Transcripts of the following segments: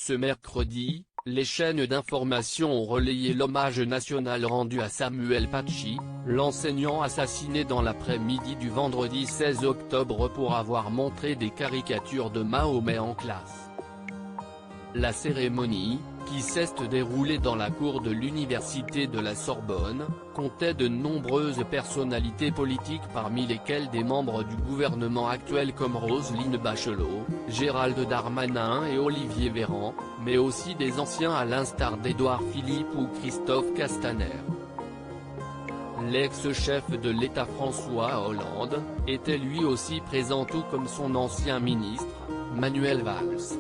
Ce mercredi, les chaînes d'information ont relayé l'hommage national rendu à Samuel Paty, l'enseignant assassiné dans l'après-midi du vendredi 16 octobre pour avoir montré des caricatures de Mahomet en classe. La cérémonie, qui s'est déroulée dans la cour de l'université de la Sorbonne, comptait de nombreuses personnalités politiques parmi lesquelles des membres du gouvernement actuel comme Roselyne Bachelot, Gérald Darmanin et Olivier Véran, mais aussi des anciens à l'instar d'Édouard Philippe ou Christophe Castaner. L'ex-chef de l'État François Hollande, était lui aussi présent tout comme son ancien ministre, Manuel Valls.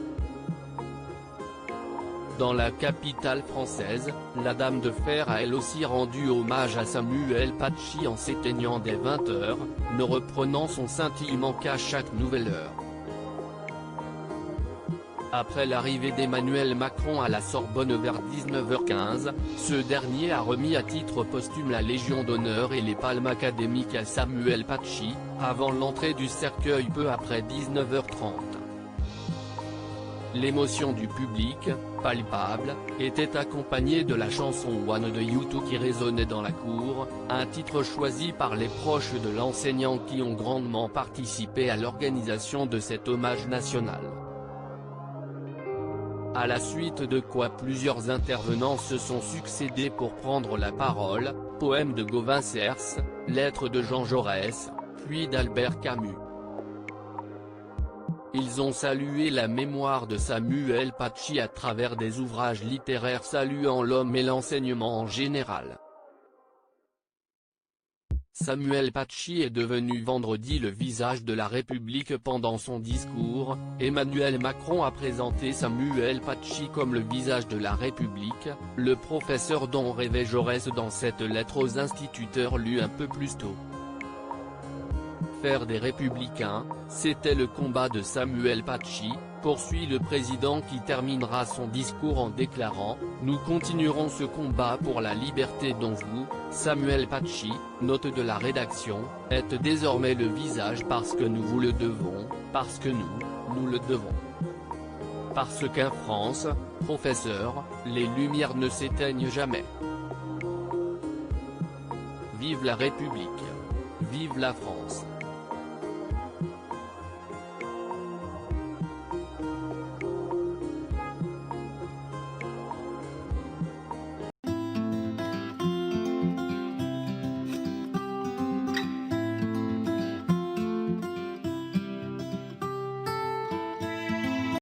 Dans la capitale française, la Dame de Fer a elle aussi rendu hommage à Samuel Paty en s'éteignant dès 20 h, ne reprenant son scintillement qu'à chaque nouvelle heure. Après l'arrivée d'Emmanuel Macron à la Sorbonne vers 19h15, ce dernier a remis à titre posthume la Légion d'honneur et les palmes académiques à Samuel Paty, avant l'entrée du cercueil peu après 19h30. L'émotion du public, palpable, était accompagnée de la chanson One de U2 qui résonnait dans la cour, un titre choisi par les proches de l'enseignant qui ont grandement participé à l'organisation de cet hommage national. À la suite de quoi plusieurs intervenants se sont succédés pour prendre la parole, poème de Gauvin Cers, lettres de Jean Jaurès, puis d'Albert Camus. Ils ont salué la mémoire de Samuel Paty à travers des ouvrages littéraires saluant l'homme et l'enseignement en général. Samuel Paty est devenu vendredi le visage de la République pendant son discours. Emmanuel Macron a présenté Samuel Paty comme le visage de la République, le professeur dont rêvait Jaurès dans cette lettre aux instituteurs lue un peu plus tôt. Faire des Républicains, c'était le combat de Samuel Paty, poursuit le président qui terminera son discours en déclarant « Nous continuerons ce combat pour la liberté dont vous, Samuel Paty, note de la rédaction, êtes désormais le visage parce que nous vous le devons, parce que nous le devons. Parce qu'en France, professeur, les lumières ne s'éteignent jamais. Vive la République. Vive la France. »